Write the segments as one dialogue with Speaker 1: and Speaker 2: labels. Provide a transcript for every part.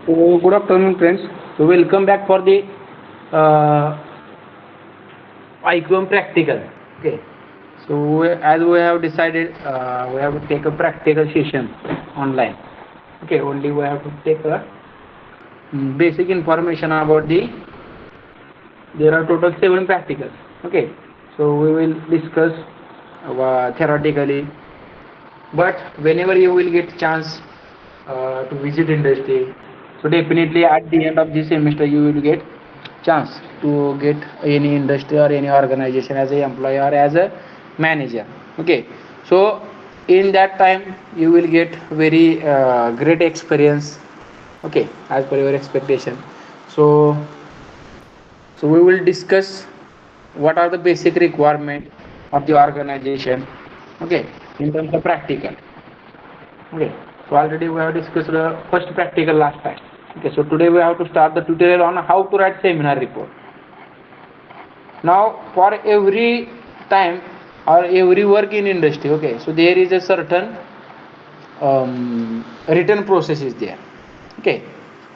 Speaker 1: So, good afternoon, friends. So, welcome back for the uh, IQM practical. Okay. So, as we have decided, we have to take a practical session online. Okay. Only we have to take a basic information about the. There are total 7 practicals. Okay. So, we will discuss theoretically, but whenever you will get chance to visit industry, so definitely at the end of this semester you will get chance to get any industry or any organization as a employee or as a manager. Okay, so in that time you will get very great experience. Okay, as per your expectation. So so we will discuss what are the basic requirement of the organization. Okay, in terms of practical. Okay, so already we have discussed the first practical last time. Okay, so today we have to start the tutorial on how to write seminar report. Now, for every time or every work in industry, okay, so there is a certain written process is there. Okay,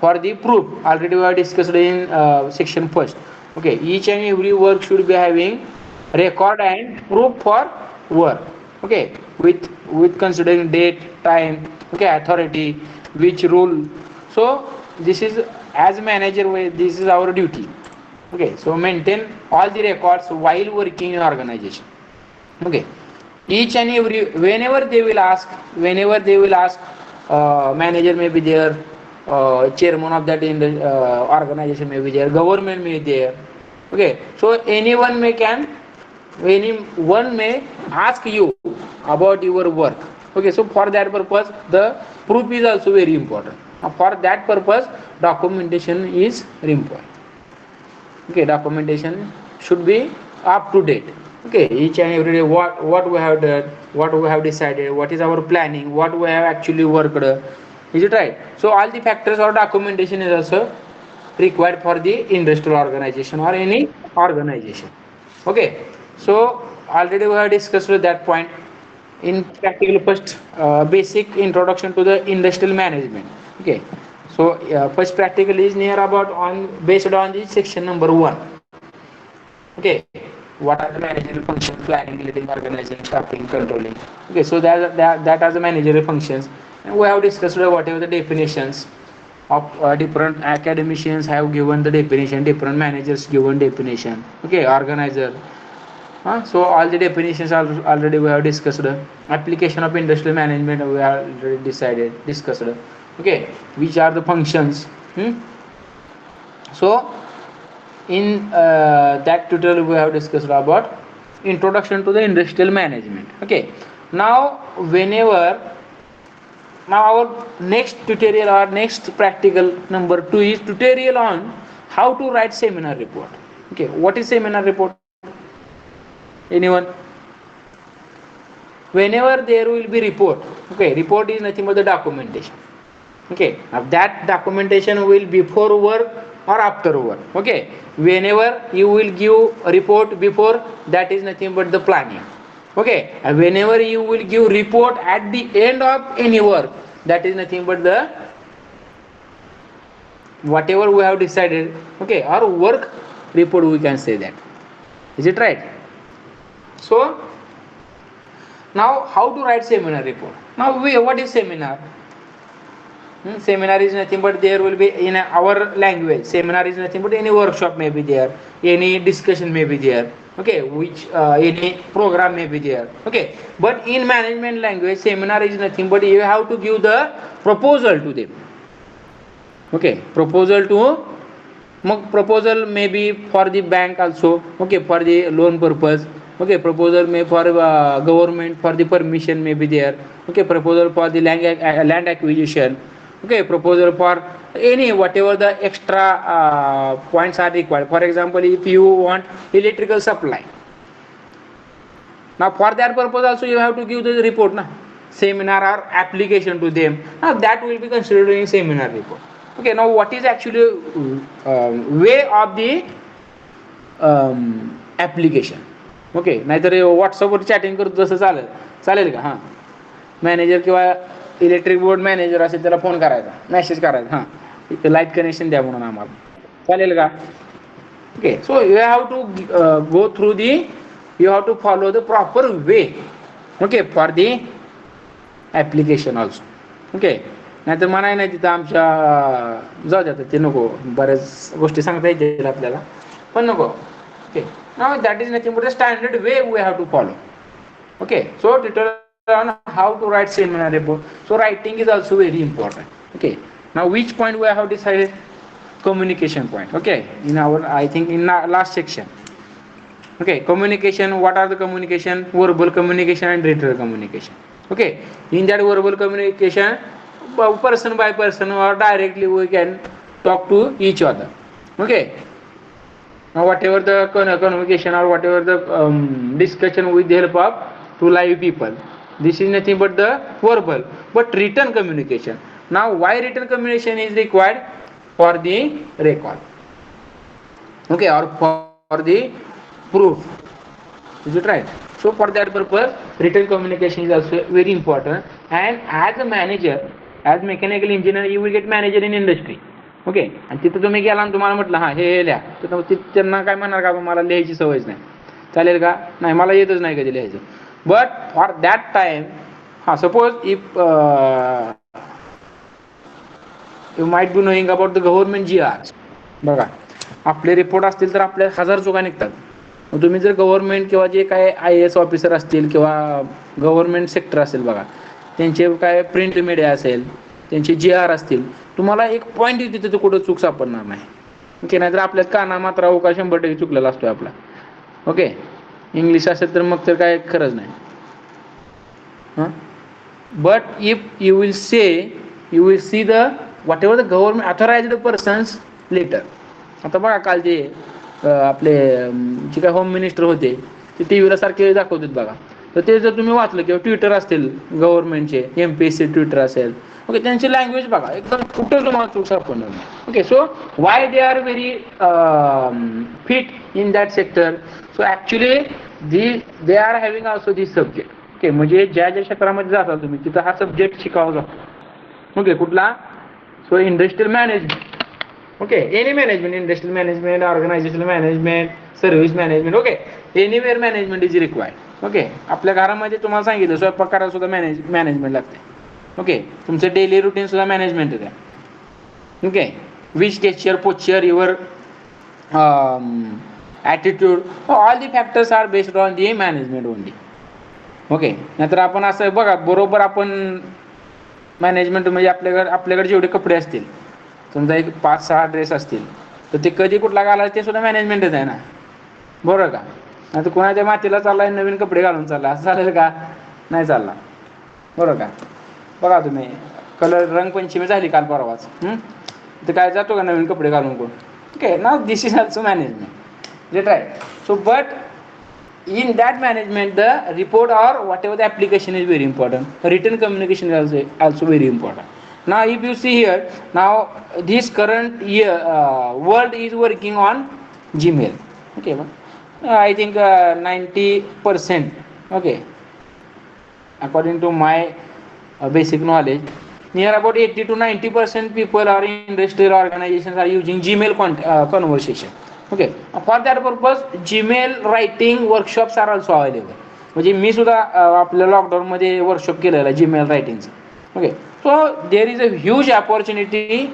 Speaker 1: for the proof, already we have discussed in section first. Okay, each and every work should be having record and proof for work. Okay, with considering date, time, okay, authority, which rule. So this is as manager, this is our duty. Okay, so maintain all the records while working in organization. Okay, each and every whenever they will ask, manager may be there, chairman of that organization may be there, government may be there. Okay, so anyone may ask you about your work. Okay, so for that purpose the proof is also very important. For that purpose documentation is very important. Okay, documentation should be up to date. Okay, each and every day what we have done, what we have decided, what is our planning, what we have actually worked. Is it right? So all the factors or documentation is also required for the industrial organization or any organization. Okay, so already we have discussed that point in practical. First, basic introduction to the industrial management. Okay, so first practical is near about on based on the section number 1. Okay, what are the managerial functions? Planning, leading, organizing, staffing, controlling. Okay, so that are the managerial functions, and we have discussed whatever the definitions of different academicians have given the definition, different managers given definition. Okay, organizer. So all the definitions are already we have discussed. Application of industrial management we have already decided discussed. Okay, which are the functions? So in that tutorial we have discussed about introduction to the industrial management. Okay, now whenever now our next tutorial or next practical number 2 is tutorial on how to write seminar report. Okay, what is seminar report? Anyone? Whenever there will be report, okay, report is nothing but the documentation. Okay, now that documentation will before work or after work. Okay, whenever you will give a report before, that is nothing but the planning. Okay, and whenever you will give report at the end of any work, that is nothing but the whatever we have decided. Okay, or work report we can say that. Is it right? So now how to write seminar report? Now what is seminar? Seminar is nothing but there will be in our language. Seminar is nothing but any workshop may be there, any discussion may be there. Okay, which any program may be there. Okay, but in management language, seminar is nothing but you have to give the proposal to them. Okay, proposal may be for the bank also. Okay, for the loan purpose. Okay, proposal may for government for the permission may be there. Okay, proposal for the land acquisition. Okay, proposal for any whatever the extra points are required. For example, if you want electrical supply, now for that purpose also you have to give the report, na seminar or application to them. Now that will be considered in seminar report. Okay, now what is actually way of the application? Okay, नाहीतर व्हॉट्सअपवर chatting करतो तसं चालेल का? हां, manager किंवा electric board manager असेल त्याला फोन करायचा, मेसेज करायचा. हां, लाईट कनेक्शन द्या म्हणून आम्हाला, चालेल का? Okay, so you have to go through the, you have to follow the proper way, okay, for the application also. Okay, नाही तर म्हणाय नाही तिथं आमच्या जाऊ द्या ते नको, बऱ्याच गोष्टी सांगता येतील आपल्याला, पण नको. Okay, now that is nothing but the standard way we have to follow. Okay, so tutorial on how to write seminar report. So writing is also very important. Okay, now which point we have decided? Communication point. Okay, in our, I think in last section. Okay, communication, what are the communication? Verbal communication and written communication. Okay, in that verbal communication, person by person or directly we can talk to each other. Okay, now whatever the communication or whatever the discussion with the help of two live people, this is nothing but the verbal. But written communication, now why written communication is required? For the record, okay, or for the proof, is it right? So for that purpose written communication is also very important. And as a manager, as mechanical engineer, you will get manager in industry. Okay, आणि तिथं तुम्ही गेला आणि तुम्हाला म्हटलं हा हे लिहा, तर त्यांना काय म्हणणार का, मला लिहायची सवयच नाही, चालेल का? नाही, मला येतच नाही कधी लिहायचं. बट फॉर दॅट टाइम, हा suppose if you might be knowing about the government GR. बघा, आपले रिपोर्ट असतील तर आपल्या 1000 चुका निघतात. तुम्ही जर गव्हर्नमेंट किंवा जे काय IAS ऑफिसर असतील किंवा गव्हर्नमेंट सेक्टर असेल बघा, त्यांचे काय प्रिंट मीडिया असेल, त्यांचे GR असतील, तुम्हाला एक पॉईंट येते तिथं कुठं चूक सापडणार नाही. ओके, नाहीतर आपल्यात काना मात्रा उका 100% चुकलेला असतोय आपला. ओके, इंग्लिश असेल तर मग तर काय खरंच नाही. हां, but if you will say, you will see the whatever the government authorised persons letter. आता बघा, काल जे आपले जे काय होम मिनिस्टर होते ते TV ला सारखे दाखवतात बघा, तर ते जर तुम्ही वाचलं किंवा ट्विटर असतील गव्हर्नमेंटचे, MPSC ट्विटर असेल, ओके, त्यांची लँग्वेज बघा, एकदम कुठं तुम्हाला चूक सापडणार नाही. Okay, so why they are very fit in that sector? So actually they are having also this subject. Okay, म्हणजे ज्या ज्या क्षेत्रामध्ये जाता तुम्ही तिथं हा सब्जेक्ट शिकावा जातो. ओके, कुठला? सो industrial management. Okay, any management, industrial management, organisational management, service management, okay, anywhere management is required. Okay, आपल्या घरामध्ये तुम्हाला सांगितलं स्वयंपाक करायला सुद्धा मॅनेजमेंट लागते. ओके, तुमचं डेली रुटीन सुद्धा मॅनेजमेंट आहे. Okay, which gesture, posture, your attitude, all the factors are based on the management only. Okay, नाहीतर आपण असं बघा, बरोबर आपण मॅनेजमेंट म्हणजे आपल्याकडे जेवढे कपडे असतील, समजा एक 5-6 ड्रेस असतील, तर ते कधी कुठला घालायचं ते सुद्धा मॅनेजमेंटच आहे ना, बरोबर का? नाही तर कोणाच्या मातीला चाललाय, नवीन कपडे घालून चालला, असं चालेल का? नाही चालला, बरोबर का? बघा तुम्ही, रंगपंचमी झाली काल परवाच, तर काय जातो का नवीन कपडे घालून कोण? ओके, ना दिस इज ऑल्सो मॅनेजमेंट, जे right. So but in that management, the report or whatever the application is very important. Written communication is also very important. Now if you see here, now this current year world is working on Gmail. Okay, I think 90%, okay, according to my basic knowledge, near about 80 to 90% people or industrial organizations are using Gmail conversation. Okay, for that purpose Gmail writing workshops are also available. म्हणजे मी सुद्धा आपल्या लॉकडाऊनमध्ये workshop केलेला Gmail रायटिंगचं. Okay, so there is a huge opportunity,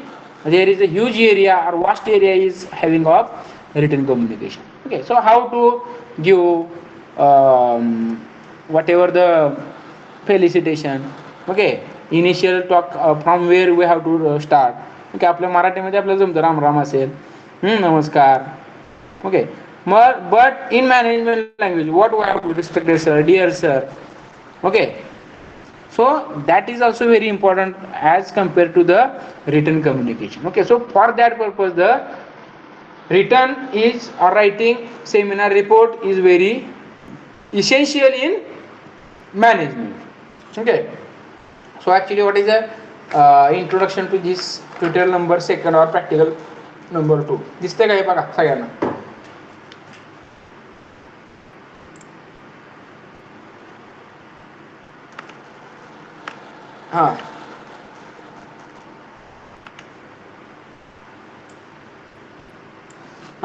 Speaker 1: there is a huge area और vast area is having of written communication. Okay, so how to give whatever the felicitation. Okay, initial talk from where we have to start. Okay, आपल्या मराठीमध्ये आपल्याला जमतं राम असेल, नमस्कार. Okay, mug but in management language what we have to respected sir, dear sir. Okay, so that is also very important as compared to the written communication. Okay, so for that purpose the written is or writing seminar report is very essential in management. Okay, so actually what is the introduction to this tutorial number 2 or practical number 2 दिसते का हे बघा सगळ्यांना? हां,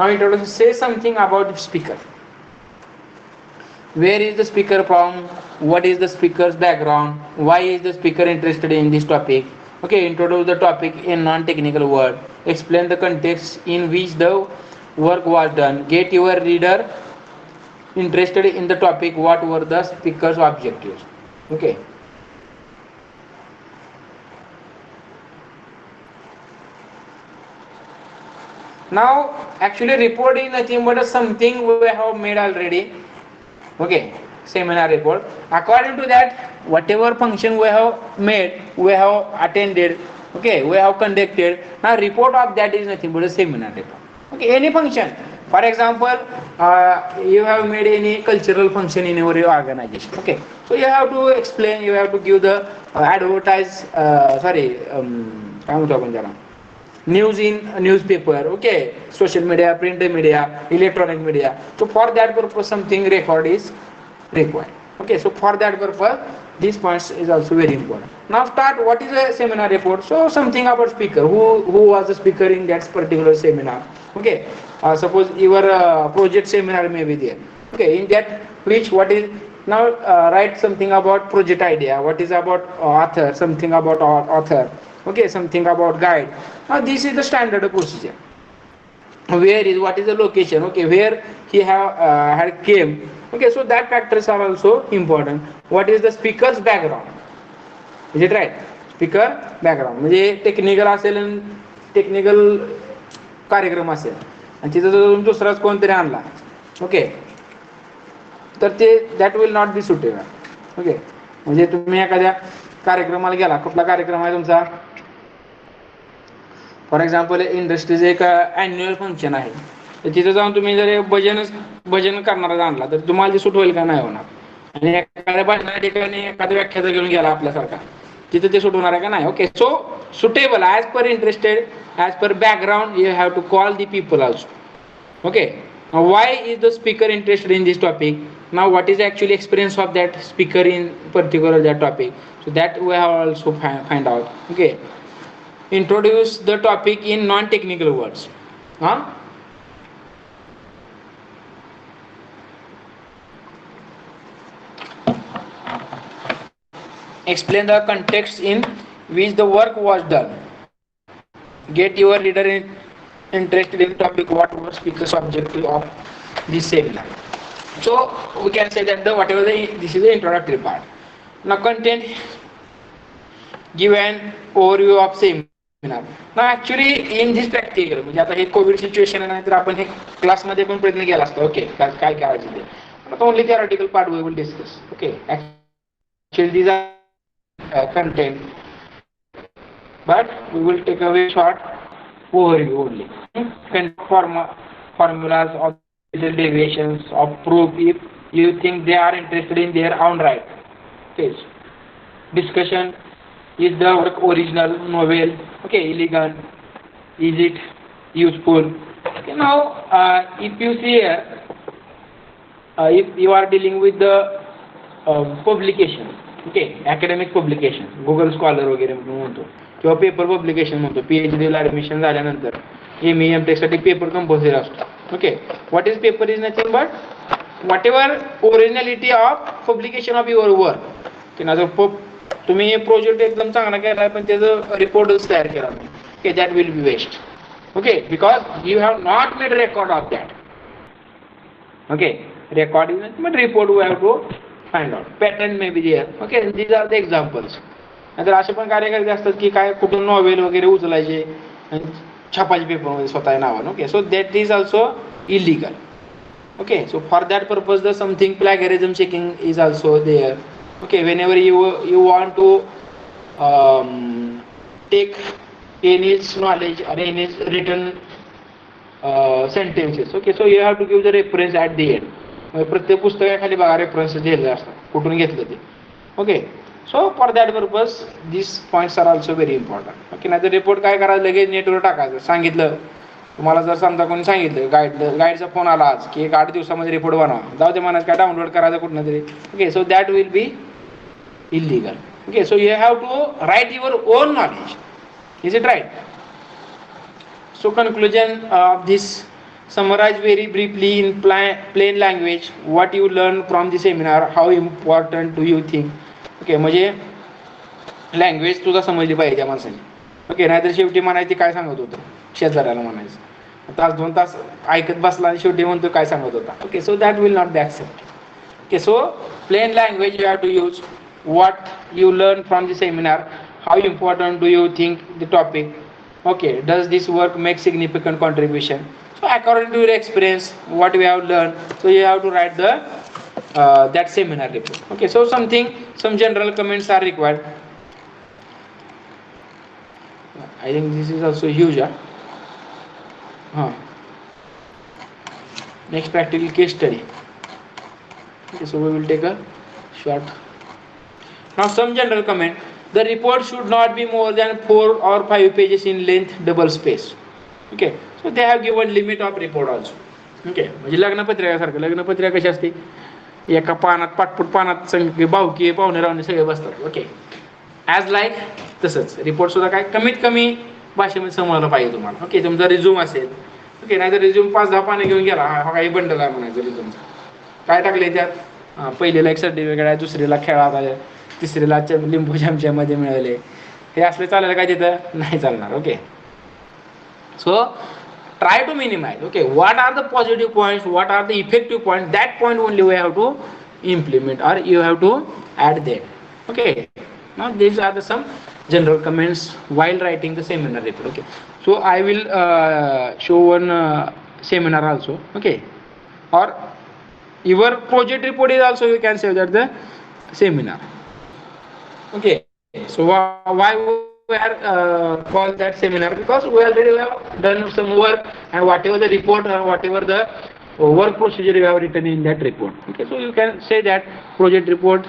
Speaker 1: Now introduction, say something about speaker. Where is the speaker from? What is the speaker's background? Why is the speaker interested in this topic? Okay, introduce the topic in non-technical word. Explain the context in which the work was done. Get your reader interested in the topic. What were the speaker's objectives? Okay. Now, actually, report is nothing but something we have made already. Okay, seminar report. According to that, whatever function we have made, we have attended. Okay, we have conducted. Now, report of that is nothing but a seminar report. Okay, any function. For example, you have made any cultural function in your organization. Okay, so you have to explain. You have to give the advertise. News in newspaper, okay, social media, print media, electronic media. So for that purpose something record is required. Okay, so for that purpose these points is also very important. Now start, what is a seminar report? So something about speaker, who was the speaker in that particular seminar. Okay, suppose your project seminar may be there. Okay, in that which what is now write something about project idea, what is about author, something about author. Okay, something about guide. Now this is the standard procedure. Where is, what is the location? Okay, where he have had came. Okay, so that factors are also important. What is the speaker's background? Is it right? Speaker background म्हणजे technical असेल आणि technical कार्यक्रम असेल आणि तिथं जर दुसराच कोणतरी आणला, ओके, तर ते that will not be suitable. Okay, म्हणजे तुम्ही एखाद्या कार्यक्रमाला गेला, कुठला कार्यक्रम आहे तुमचा, फॉर एक्झाम्पल इंडस्ट्रीज एक ॲन्युअल फंक्शन आहे, तर तिथं जाऊन तुम्ही जर भजन करणारा आणला तर तुम्हाला ते सूट होईल का, नाही होणार. आणि एखाद्या भाषणा ठिकाणी एखाद्या व्याख्याता घेऊन गेला आपल्यासारखा, तिथं ते सूट होणार आहे का, नाही. Okay, so suitable as per interested, as per background you have to call the people also. Okay, why is the speaker interested in this topic. Now what is the actual experience of that speaker in particular that topic, so that we have also find out. Okay, introduce the topic in non-technical words. Explain the context in which the work was done. Get your reader interested in the topic. What was speaker's objective of this seminar? So we can say that this is the introductory part. Now content, give an overview of seminar. Now actually in this practical, म्हणजे आता हे Covid situation आहे, तर आपण हे क्लासमध्ये पण प्रयत्न केला असतो. ओके, काय करायचं ते, but only theoretical part we will discuss. Okay, actually these are content, but we will take a very short overview only. Formulas of deviations of proof if you think they are interested in their own right. Okay, discussion, is the work original, novel, okay, elegant, is it useful. Okay, now if you see here, if you are dealing with the publication, okay, academic publication, Google Scholar वगैरे म्हणतो, किंवा paper publication म्हणतो, PhD ला admission झाल्यानंतर MEM साठी paper compulsory असतो. Okay, what is paper is nothing but whatever originality of publication of your work. की ना, जर तुम्ही प्रोजेक्ट एकदम चांगला केला पण त्याचं रिपोर्टच तयार केला नाही, okay, that will be waste. Okay, because you have not made record of that. Okay, record is nothing but report we have to find out. Patent may be there. Okay, these are the examples. नंतर असे पण कार्यकर्ते असतात की काय कुठून novel वगैरे उचलायचे छापाचे पेपरमध्ये स्वतः नावानं. Okay, so that is also illegal. Okay, so for that purpose the something plagiarism checking is also there. Okay, whenever you want to take any's knowledge or any's written sentences. Okay, so you have to give the reference at the end. प्रत्येक पुस्तकाखाली बघा reference दिलेले असतात, कुठून घेतलं ते. Okay, so for that purpose this points are also very important. Okay, नाही तर report काय करायचं, लगेच नेटवर टाकायचं. सांगितलं तुम्हाला, जर समजा कोणी सांगितलं गाईडचा फोन आला आज की 1 8 दिवसामध्ये रिपोर्ट बनवा, जाऊ दे म्हणायचं, काय डाउनलोड करायचं कुठनं तरी. Okay, so that will be illegal. Okay, so you have to write your own knowledge. Is it right? So conclusion of this summarize very briefly in plain language what you learned from the seminar. How important do you think? Okay, म्हणजे language तुझा समजली पाहिजे त्या माणसाने. Okay, नाहीतर शेवटी म्हणायची काय सांगत होतं शेजाऱ्याला म्हणायचं, तास 2 तास ऐकत बसला आणि शेवटी म्हणतो काय सांगत होता. Okay, so that will not be accept. Okay, so plain language you have to use. what you learn from the seminar, how important do you think the topic, okay, does this work make significant contribution. So according to your experience what we have learned, so you have to write the that seminar report. Okay, so some general comments are required. I think this is also huge. Next practical case study. Okay, so we will take a short. Now some general comment. The report should not be more than 4 or 5 pages in length, double space. Okay, so they have given limit of report also. Okay, म्हणजे लग्नपत्रिकासारखं. लग्नपत्रिका कशी असते, एका पानात पाटपूट पानात सगळे बावकी पाहुणे रावणे सगळे बसतात. ओके, ॲज लाईक तसंच रिपोर्ट सुद्धा काय कमीत कमी भाषेमध्ये समजलं पाहिजे तुम्हाला. ओके, तुमचा रिझ्यूम असेल. ओके, नाही तर रिझ्यूम 5-10 पाने घेऊन गेला, हा काही बंडल आहे म्हणायचं रिझ्यूमचा. काय टाकले त्यात, पहिलेला एक सर्टिफिकेट आहे, दुसरीला खेळात आहे, तिसरीला लिंबू चमच्या मध्ये मिळाले. हे असले चालेल काय तिथं, नाही चालणार. Okay, so try to minimize. Okay, what are the positive points, what are the effective point, that point only we have to implement or you have to add them. Okay, now these are the some general comments while writing the seminar report. Okay, so I will show one seminar also. Okay, or your project report is also, you can say that the seminar. Okay, so why we are called that seminar, because we already have done some work, and whatever the report or whatever the work procedure you have written in that report. Okay, so you can say that project report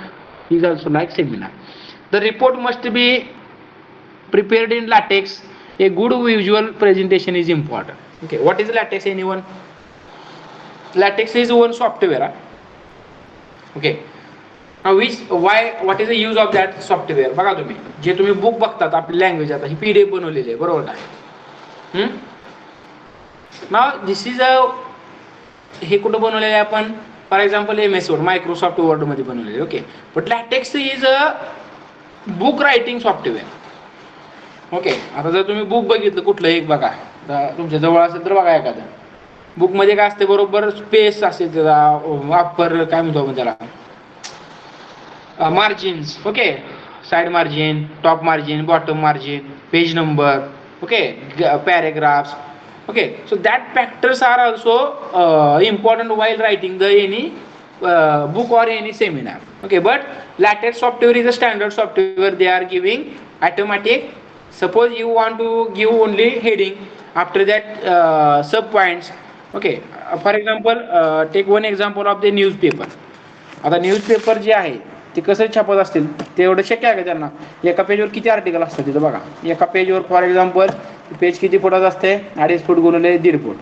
Speaker 1: is also like seminar. The report must be prepared in latex. A good visual presentation is important. Okay, what is latex? Anyone? Latex is one software. Okay, now what is the use of that software? बघा तुम्ही जे तुम्ही book बघतात आपली language, आता ही PDF बनवलेली आहे, बरोबर काय? Now this is a, हे कुठं बनवलेलं आहे आपण, for example MS Word, Microsoft word मध्ये बनवलेले. Okay, but LaTeX is a book writing software. Okay, आता जर तुम्ही बुक बघितलं कुठलं एक बघा, तुमच्या जवळ असेल तर बघा एखादं. बुक मध्ये काय असते, बरोबर स्पेस असेल त्याचा वापर, काय म्हणतो आपण त्याला, margins. Okay, side margin, top margin, bottom margin, page number. Okay, paragraphs. Okay, so that factors are also important while writing the any book or any seminar. Okay, but latex software is a standard software. They are giving automatic. Suppose you want to give only heading, after that sub points. Okay, for example take one example of the newspaper. आता newspaper जे आहे ते कसं छापत असतील ते एवढं शक्य आहे का त्यांना? एका पेजवर किती आर्टिकल असतात तिथं बघा. एका पेजवर फॉर एक्झाम्पल पेज किती फुटाचं असते, 2.5 फूट गुणिले 1.5 फूट.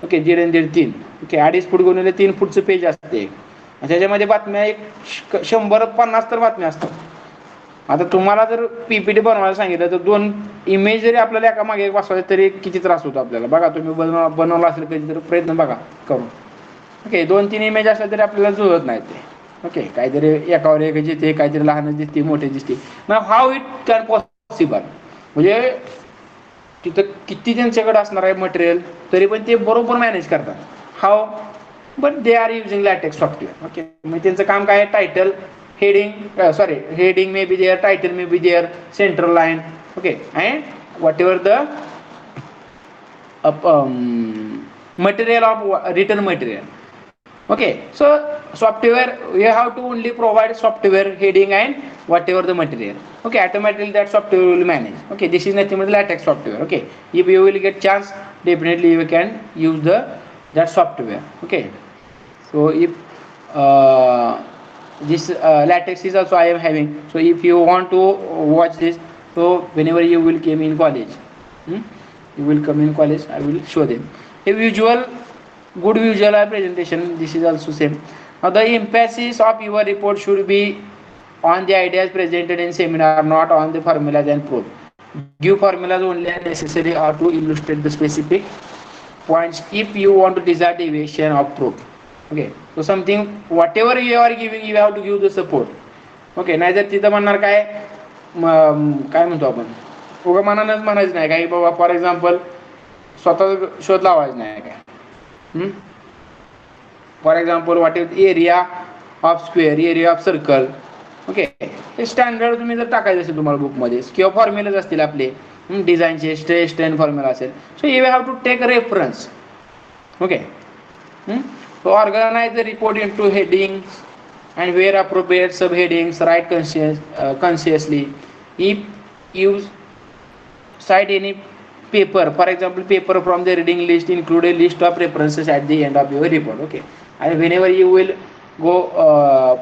Speaker 1: ओके, 1.5 आणि 1.5 3. ओके, 2.5 फूट गुणिले 3 फूटचं पेज असते. त्याच्यामध्ये बातम्या एक 100-50 तर बातम्या असतात. आता तुम्हाला जर PPT बनवायला सांगितलं तर 2 इमेज जरी आपल्याला एका मागे एक बसवायचं तरी किती त्रास होतो आपल्याला. बघा तुम्ही बनवला असेल कधी तर प्रयत्न बघा करून. ओके, 2-3 इमेज असल्या तरी आपल्याला जुळत नाही ते. ओके, काहीतरी एकावर एक दिसते, काहीतरी लहान दिसते, मोठे दिसते. मग हाऊ इट कॅन पॉसिबल, म्हणजे तिथं किती त्यांच्याकडे असणार आहे मटेरियल तरी पण ते बरोबर मॅनेज करतात. How, but they are using LaTeX software. Okay, मग त्यांचं काम काय आहे, title, heading may be there, title may be there, central line. Okay, and whatever the material of written material. Okay, so software you have to only provide software heading and whatever the material. Okay, automatically that software will manage. Okay, this is nothing but latex software. Okay, if you will get chance, definitely you can use that software. Okay, so if this latex is also I am having, so if you want to watch this, so whenever you will come in college, you will come in college, I will show them a good visual presentation. This is also same. Now the emphasis of your report should be on the ideas presented in seminar, not on the formulas and proof. Give formulas only are necessary or to illustrate the specific points if you want to decide deviation of proof. Okay, so something whatever you are giving you have to give the support. Okay, नाहीतर तिथं म्हणणार काय काय म्हणतो आपण उगा मनानच म्हणायचं नाही काय बाबा फॉर एक्झाम्पल स्वतः शोध लावायचं नाही काय. For example what is area of square, area of circle. Okay, हे स्टँडर्ड तुम्ही जर टाकायचं असेल तुम्हाला बुकमध्ये किंवा फॉर्म्युलाच असतील आपले डिझाईनचे स्ट्रेस स्ट्रेन फॉर्म्युला असेल, so you have to take reference. Okay, so organize the report into headings and where appropriate subheadings write consciously. If you cite any paper, for example paper from the reading list, include a list of references at the end of your report. Okay, and whenever you will go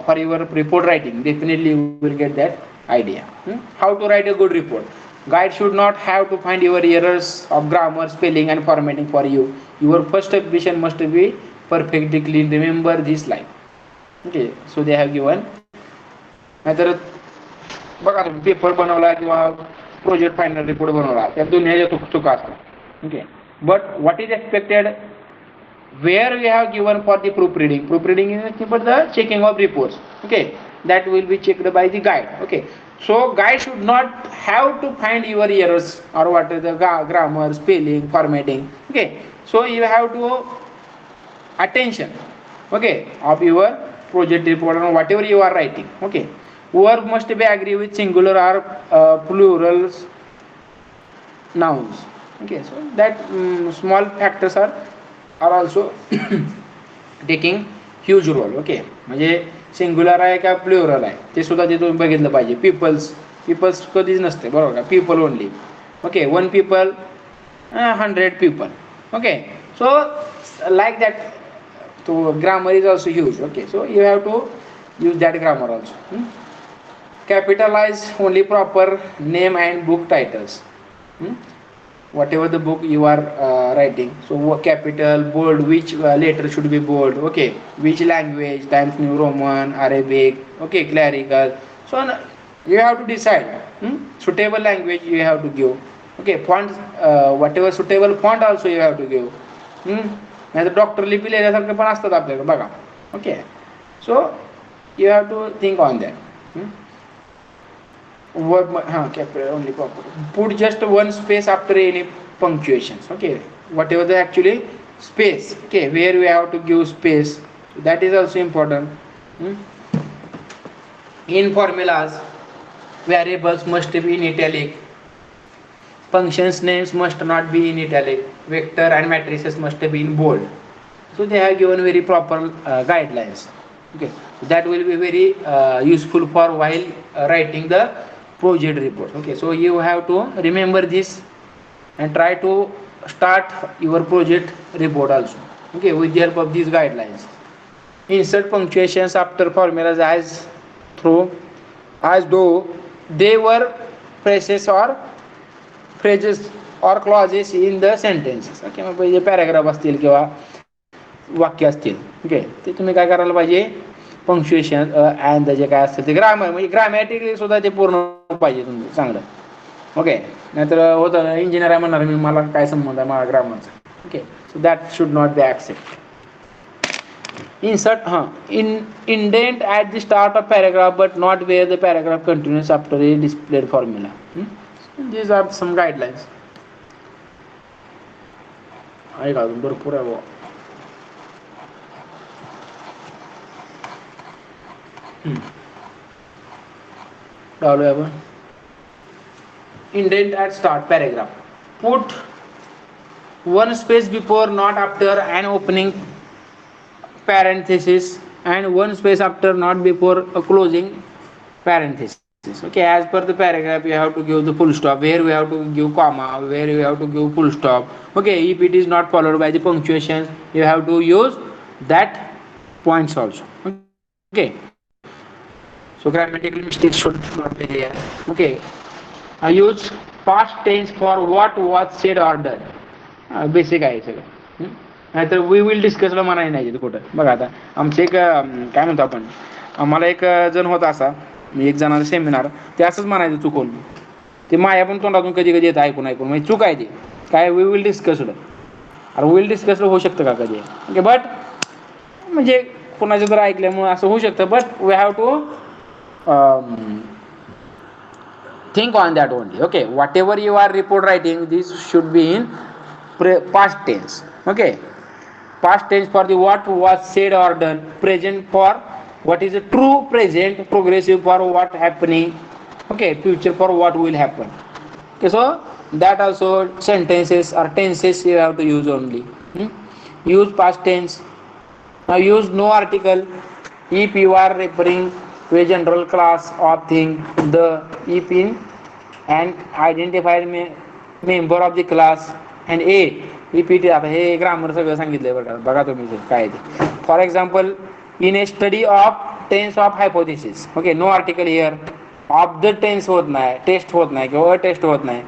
Speaker 1: for your report writing, definitely you will get that idea. How to write a good report. Guide should not have to find your errors of grammar, spelling and formatting for you. Your first impression must be perfectly clean. Remember this line. Okay, so they have given. नाहीतर बघा तुम्ही paper बनवला किंवा project final report बनवला, त्या दोन्ही चुका असतात. Okay, but what is expected where we have given for the proofreading. Proofreading is nothing but the checking of reports. Okay, that will be checked by the guide. Okay, so guide should not have to find your errors or what is the grammar, spelling, formatting. Okay, so you have to attention, okay, of your project report or whatever you are writing. Okay, verb must be agree with singular or plural nouns. Okay, so that small factors are also taking huge role. Okay, म्हणजे singular आहे का plural आहे ते सुद्धा ते तुम्ही बघितलं पाहिजे. पीपल्स कधीच नसते, बरोबर का, people only. Okay, 1 people 100 people. Okay, so like that. So grammar is also huge. Okay, so you have to use that grammar also. Capitalize only proper name and book titles. Whatever the book you are writing, so capital, bold, which letter should be bold. Okay, which language, Times New Roman, Arabic. Okay, clerical. So you have to decide. Suitable language you have to give. Okay, fonts, whatever suitable font also you have to give. नाहीतर doctor लिपी लिहिल्यासारखं पण असतात आपल्याकडे बघा. Okay, so you have to think on that. Verb capital only proper. Put just 1 space after any punctuations. Okay, whatever the actually space. Okay, where we have to give space, that is also important. In formulas, variables must be in italic. Functions names must not be in italic. Vector and matrices must be in bold. So they have given very proper guidelines. Okay, that will be very useful for while writing the project report. Okay, so you have to remember this and try to start your project report also. Okay, with the help of these guidelines. Insert punctuations after formulas as though they were phrases or clauses in the sentences. Okay, mug J paragraph असतील किंवा वाक्य असतील, okay, ते तुम्ही काय करायला पाहिजे, punctuation and जे काय असतील ते ग्रामर म्हणजे ग्रामॅटिकली सुद्धा ते पूर्ण पाहिजे तुमचं चांगलं. ओके, नाहीतर होतं इंजिनियर आहे म्हणणार मी, मला काय संबंध आहे माझा ग्रामरचा. Okay, so that should not be accept. Insert indent at the start of paragraph but not where the paragraph continues after a displayed formula. These are some guidelines. ऐका अजून भरपूर आहे बुवा. डावलूया आपण. Indent at start paragraph. Put 1 space before, not after, an opening parenthesis, and 1 space after, not before, a closing parenthesis. Okay, as per the paragraph you have to give the full stop, where we have to give comma, where you have to give full stop. Okay, if it is not followed by the punctuation, you have to use that points also. Okay, so grammatical mistakes should not be there. Okay, I use past tense for what was said or done. Basic आहे सगळं. नाहीतर we will डिस्कसला म्हणायला नाही कुठं. बघा आता आमचे एक काय म्हणतो आपण, आम्हाला एक जण होता असा, एक जणांचा सेमिनार, ते असंच म्हणायचं चुकून, ते माया पण तोंडातून कधी कधी येतं ऐकून म्हणजे चूक आहे ते काय, we will discuss. Will discuss होऊ शकतं का कधी? ओके, बट म्हणजे कोणाचं जर ऐकल्यामुळे असं होऊ शकतं, but we have to think on that only. Okay, whatever you are report writing, this should be in past tense. Okay, past tense for the what was said or done, present for what is a true present, progressive for what happening, okay, future for what will happen. Okay, so that also sentences or tenses you have to use only. Use past tense. Now use no article if you are referring to a general class of thing. The if in and identified member of the class and a if it. आता हे grammar सगळं सांगितलंय बघा तुम्ही काय ते. For example, in a study of tense of hypothesis. Okay, no article here. Of the tense होत नाही, test होत नाही किंवा टेस्ट होत नाही.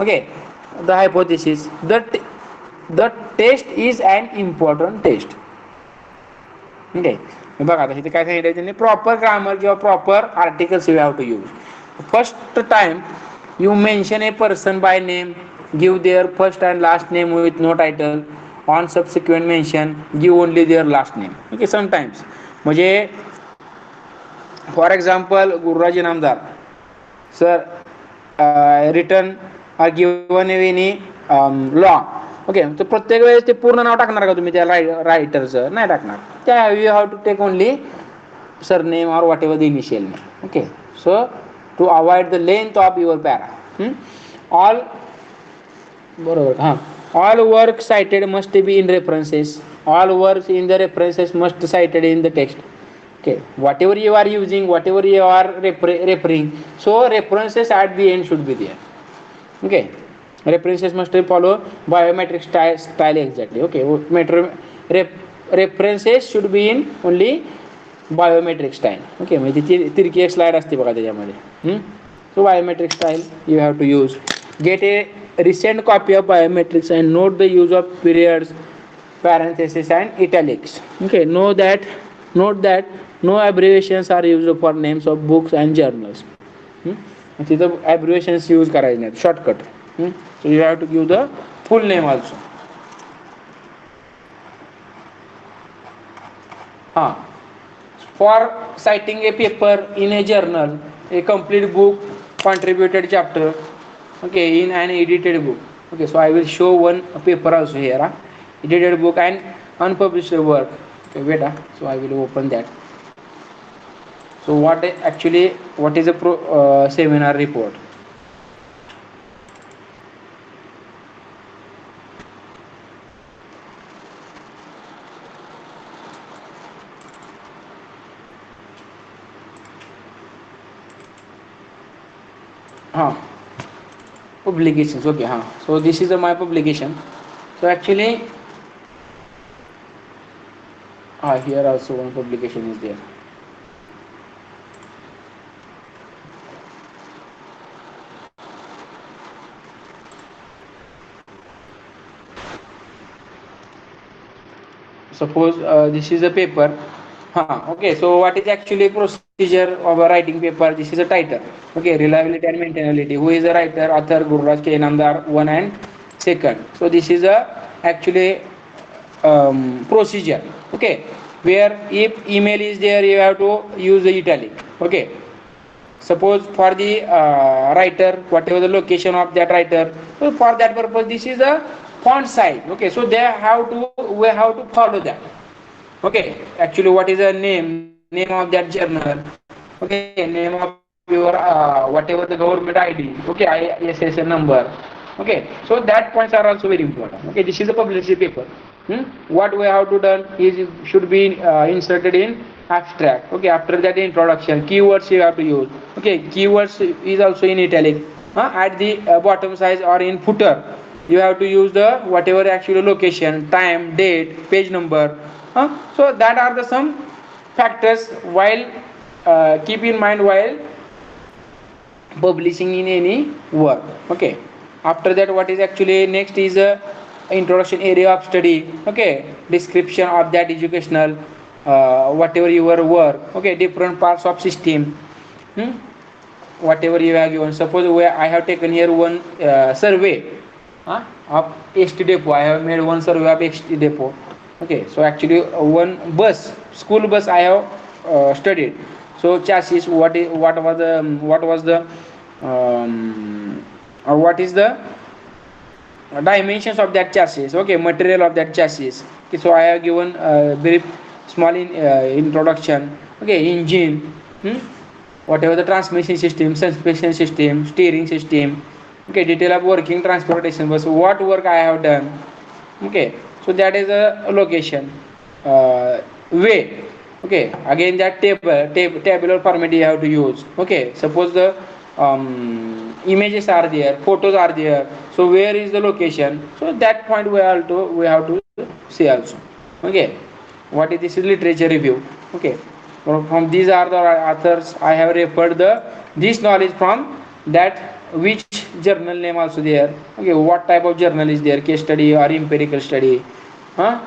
Speaker 1: Okay, the hypothesis, the test is an important test. Okay, बघा आता इथे काय सांगितलं त्यांनी, प्रॉपर ग्रामर किंवा proper articles you have to use. First time you mention a person by name, give their first and last name with no title. On subsequent mention, give only their last name. Okay, sometimes म्हणजे for example Gururaj Inamdar sir written are given any law. Okay, तर प्रत्येक वेळेस ते पूर्ण नाव टाकणार का तुम्ही त्या रायटरचं? नाही टाकणार. त्या you have to take only surname or whatever the initial name. Okay, so to avoid the length of your para. All बरोबर, हां, all work cited must be in references. All works in the references must cited in the text. Okay, whatever you are using, whatever you are referring, so references at the end should be there. Okay, references must follow biometric style exactly. Okay, references should be in only biometric style. Okay, म्हणजे ती तिरकी एक slide असते बघा त्याच्यामध्ये. So biometric style you have to use. Get a recent copy of biometrics and note the use of periods, parenthesis and italics. Okay, note that no abbreviations are used for names of books and journals. तिथं ॲब्रिव्हिएशन्स यूज करायचे नाहीत, shortcut. So you have to give the full name also. हां, for citing a paper in a journal, a complete book, contributed chapter, okay, in an edited book. Okay, so I will show one paper also here, edited book and unpublished work. Okay, wait, so I will open that. So what is a seminar report? Publications. Okay, so this is my publication. So actually here also one publication is there. Suppose this is a paper. Okay, so what is actually procedure of a writing paper? This is a title. Okay, reliability and maintainability. Who is the writer? Author Gururaj K. Inamdar, 1 and 2nd. So this is a actually procedure. Okay, where if email is there, you have to use the italic. Okay, suppose for the writer, whatever the location of that writer, so for that purpose this is a font size. Okay, so we have to follow that. Okay, actually what is the name of that journal? Okay, name of your whatever the government ID. Okay, ISSN number. Okay, so that points are also very important. Okay, this is a publicity paper. What we have to done is should be inserted in abstract. Okay, after that introduction, keywords you have to use. Okay, keywords is also in italic. At the bottom size or in footer, you have to use the whatever actually location, time, date, page number. So that are the some factors while keep in mind while publishing in any work. Okay, after that what is actually next is introduction, area of study. Okay, description of that educational whatever your work. Okay, different parts of system. Whatever you have given. Suppose I have taken here one survey. of HT depot. I have made one survey of HT depot. Okay, so actually one bus, school bus I have studied. So chassis, what was the or what is the dimensions of that chassis? Okay, material of that chassis. Okay, so I have given very small introduction. Okay, engine, whatever the transmission system, suspension system, steering system. Okay, detail of working transportation bus, what work I have done. Okay, so that is a location, way. Okay, again that tabular format you have to use. Okay, suppose the images are there, photos are there, so where is the location? So that point we have to see also. Okay, what is this? Literature review. Okay, from these are the authors I have referred the this knowledge from that, which journal name also there. Okay, what type of journal is there, case study or empirical study. huh?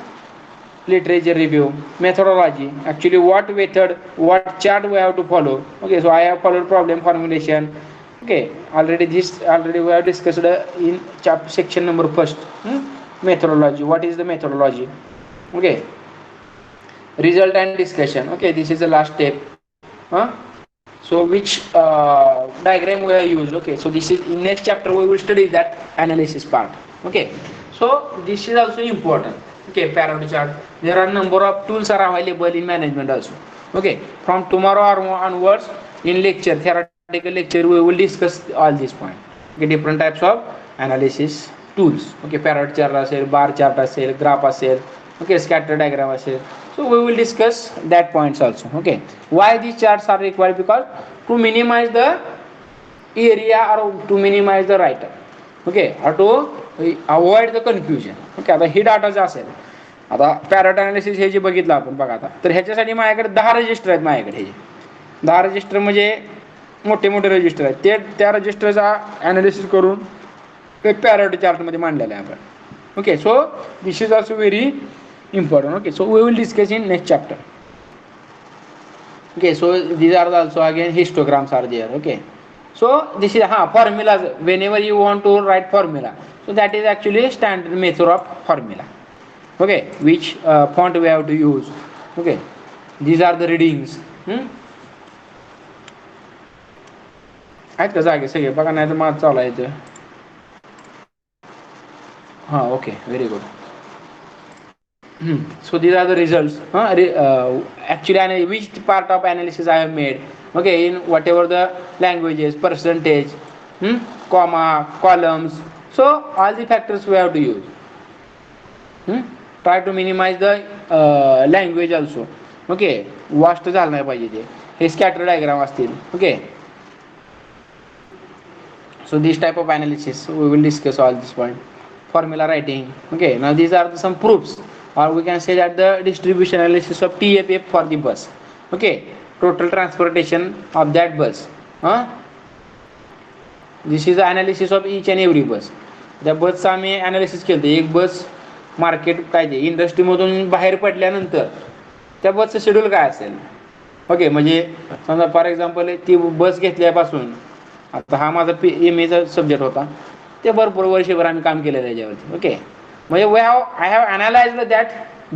Speaker 1: Literature review, methodology, actually what method, what chart we have to follow. Okay, so I have followed problem formulation. Okay, already we have discussed in chapter section number first. Methodology, what is the methodology? Okay, result and discussion. Okay, this is the last step. huh? So which diagram we have used? Okay, so this is in next chapter we will study that analysis part. Okay, so this is also important. Okay, parallel chart, there are number of tools are available in management also. Okay, from tomorrow onwards in lecture, theoretical lecture, we will discuss all these points. Okay, different types of analysis tools. Okay, parallel chart असेल, bar chart असेल, graph असेल, okay, scatter diagram असेल. So we will discuss that points also. Okay, why these charts are required? Because to minimize the area or to minimize the writer. Okay, or to avoid the confusion. Okay, आता ही data जे असेल, आता parrot analysis हे जे बघितलं आपण बघा आता, तर ह्याच्यासाठी माझ्याकडे 10 रजिस्टर आहेत. माझ्याकडे हे 10 रजिस्टर म्हणजे मोठे मोठे रजिस्टर आहेत. ते त्या रजिस्टरचा अनालिसिस करून ते पॅरेट चार्टमध्ये मांडलेलं आहे आपण. Okay, so this is also very important. Okay, so we will discuss in next chapter. Okay, so these are also again histograms are there. Okay, so this is formulas. Whenever you want to write formula, so that is actually standard method of formula. Okay, which font we have to use. Okay, these are the readings. आहेत का जागे सगळे? बघा नाही तर माझं चालू आहे इथं. Okay, very good. So these are the results. Actually, which part of analysis I have made? Okay, in whatever the languages, percentage, comma, columns. So all the factors we have to use. Try to minimize the language also. Okay, vast झालं नाही पाहिजे ते. हे scatter diagram असतील. Okay. So this type of analysis we will discuss all this point. Formula writing. Okay, now these are some proofs. Or we can say that the distribution analysis of TFF for the bus. Okay, total transportation of that bus. This is the analysis of each and every bus. त्या बसचा आम्ही analysis केलं. एक बस market काय ते इंडस्ट्रीमधून बाहेर पडल्यानंतर त्या बसचं शेड्यूल काय असेल. ओके, म्हणजे समजा फॉर एक्झाम्पल ती बस घेतल्यापासून, आता हा माझा MA चा सब्जेक्ट होता, ते भरपूर वर्षभर आम्ही काम केलं त्याच्यावरती. ओके, म्हणजे आय हॅव अनालाइज दॅट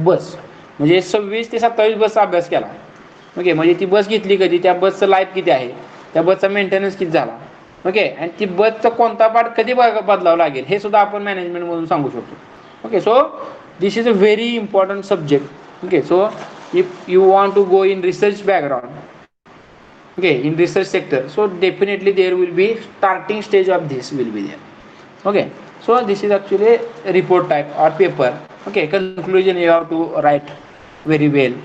Speaker 1: बस, म्हणजे 26 ते 27 बसचा अभ्यास केला. ओके, म्हणजे ती बस घेतली कधी, त्या बसचं लाईफ किती आहे, त्या बसचा मेंटेनन्स किती झाला. ओके, आणि ती बसचा कोणता पार्ट कधी बदलावं लागेल हे सुद्धा आपण मॅनेजमेंटमधून सांगू शकतो. Okay, so this is a very important subject. Okay, so if you want to go in research background, okay, in research sector, so definitely there will be starting stage of this will be there. Okay, so this is actually a report type or paper. Okay, conclusion you have to write very well.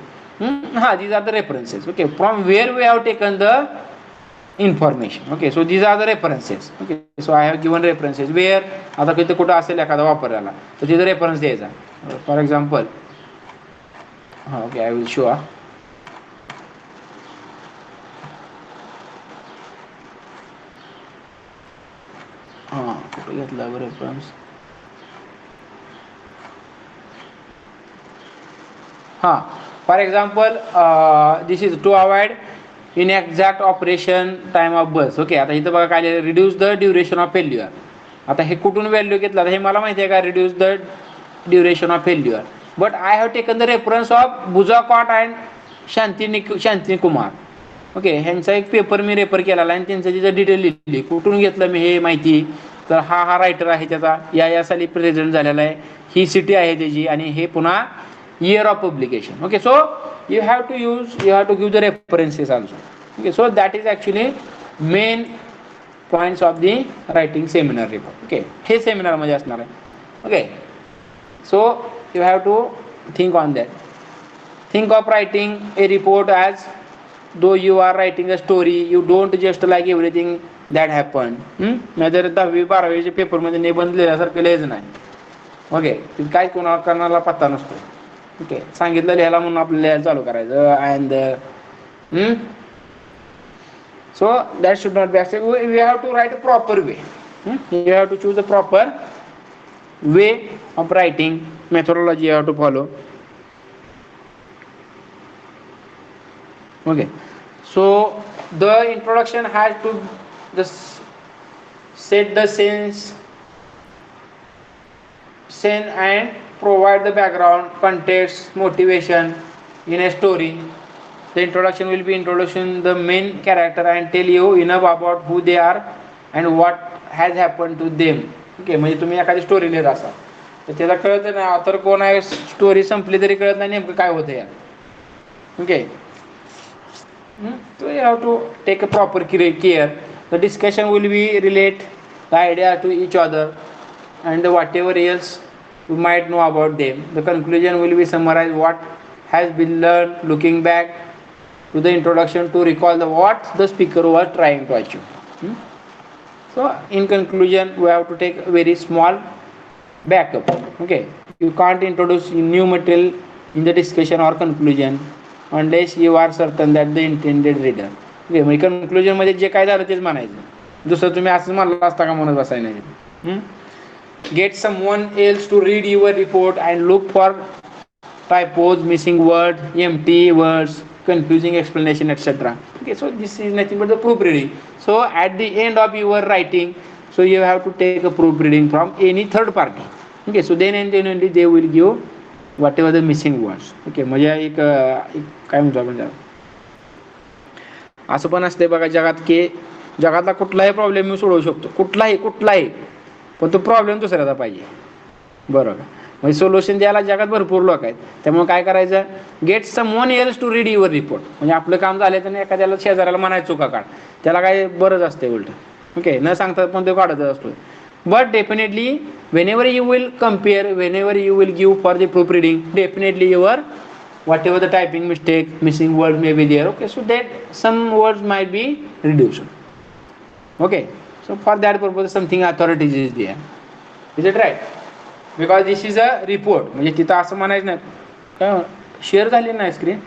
Speaker 1: These are the references. Okay, from where we have taken the information. Okay, so these are the references. Okay, so I have given references where आता किती कुठं असेल एखादा वापरायला तर तिथे reference द्यायचा. For example okay, I will show. कुठं घेतला reference. For example this is to avoid inexact operation time of bus. Okay, आता इथं बघा काय reduce the duration of failure. आता हे कुठून व्हॅल्यू घेतला हे मला माहिती आहे का, reduce the duration of failure, but I have taken the reference of Buzacott and Shanti Kumar. Okay, ह्यांचा एक पेपर मी रेफर केलेला आणि त्यांचं तिचं डिटेल लिहिली, कुठून घेतलं मी हे माहिती. तर हा रायटर आहे त्याचा, या साली प्रेझेंट झालेला आहे, ही सिटी आहे त्याची, आणि हे पुन्हा year of publication. Okay, so you have to give the references also. Okay, so that is actually main points of the writing seminar report. Okay, hey seminar मध्ये असणार आहे. Okay, so you have to think on that. Think of writing a report as though you are writing a story. You don't just like everything that happened. नाहीतर 10वी-12वीच्या paper मध्ये निबंध लिहिल्यासारखं लिहायचं नाही. Okay, काय कोणाला पत्ता नसतो. ओके, सांगितलं लिहायला म्हणून आपल्याला लिहायला चालू करायचं. And so that should not be accepted. We have to write a proper way. You have to choose a proper way of writing, methodology you have to follow. Okay, so the introduction has to set the scene and provide the background, context, motivation in a story. The introduction will be introduction the main character and tell you enough about who they are and what has happened to them. Okay, म्हणजे तुम्ही एखादी story लिहित असाल तर त्याला कळत नाही author कोण आहे, स्टोरी संपली तरी कळत नाही नेमकं काय होतं यार. Okay, so you have to take a proper care. The discussion will be relate the idea to each other and whatever else you might know about them. The conclusion will be summarize what has been learned looking back to the introduction to recall what the speaker was trying to achieve. So in conclusion we have to take a very small backup. Okay, you can't introduce new material in the discussion or conclusion unless you are certain that the intended reader. Okay, म्हणजे conclusion मध्ये जे काय झालं तेच म्हणायचं, दुसरं तुम्ही असं म्हणलं असता का म्हणत बसाय नाही. Get someone else to read your report and look for typos, missing words, empty words, confusing explanation, etc. Okay, so this is nothing but the proofreading. So at the end of your writing, so you have to take a proofreading from any third party. Okay, so then and then only they will give whatever the missing words. Okay, म्हणजे एक काय म्हणतो आपण असं पण असते बघा जगात की जगातला कुठलाही प्रॉब्लेम मी सोडवू शकतो, कुठलाही, पण तो प्रॉब्लेम दुसऱ्याचा पाहिजे. बरोबर, म्हणजे सोल्युशन द्यायला जगात भरपूर लोक आहेत. त्यामुळे काय करायचं, get someone else to read your report. म्हणजे आपलं काम झालं तर एखाद्याला शेजाऱ्याला म्हणायचं चुका काढ, त्याला काय बरंच असते उलट. ओके, न सांगता पण तो काढतच असतो. But definitely whenever you will compare, whenever you will give for the proofreading, definitely your whatever the typing mistake, missing word may be there. Okay, so that some words might be reduced. Okay, so for that purpose something authorities is there. Is it right? Because this is a report. म्हणजे तिथं असं म्हणायचं नाही. काय share झाली नाही screen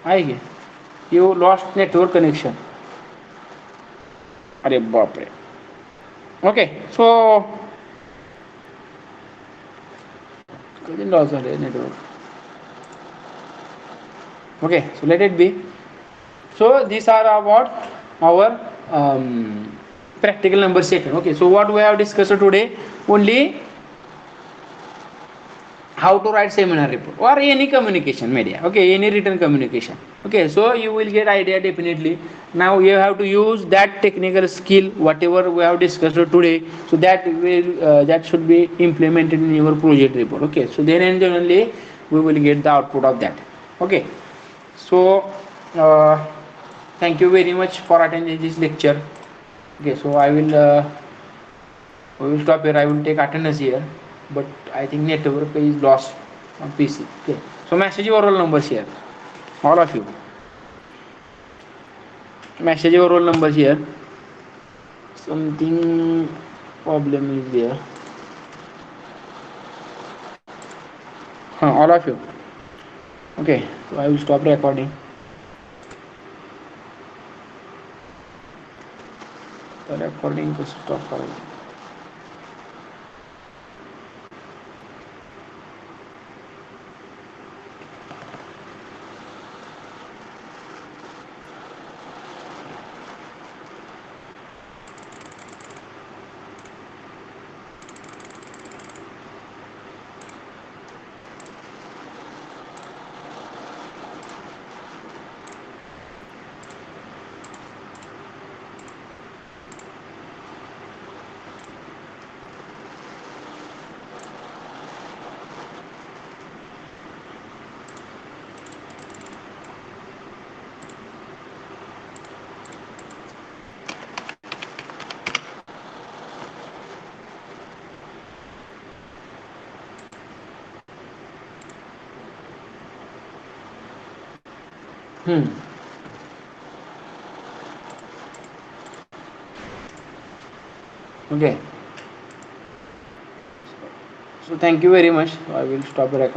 Speaker 1: आहे की यू लॉस्ट नेटवर्क कनेक्शन. अरे बापरे. ओके, सो कधी लॉस झाले network. Okay, so let it be. So these are about our practical number second. Okay, so what we have discussed today, only how to write seminar report or any communication media. Okay, any written communication. Okay, so you will get idea definitely. Now you have to use that technical skill whatever we have discussed today, so that will that should be implemented in your project report. Okay, so then and then only we will get the output of that. Okay, so thank you very much for attending this lecture. Okay, so we will stop here. I will take attendance here, but I think network is lost on PC. Okay, so message your roll numbers here, all of you. Message your roll numbers here. Something problem is there. All of you. Okay, so I will stop recording. The recording को stop करो. Hmm. Okay. So thank you very much. I will stop the recording.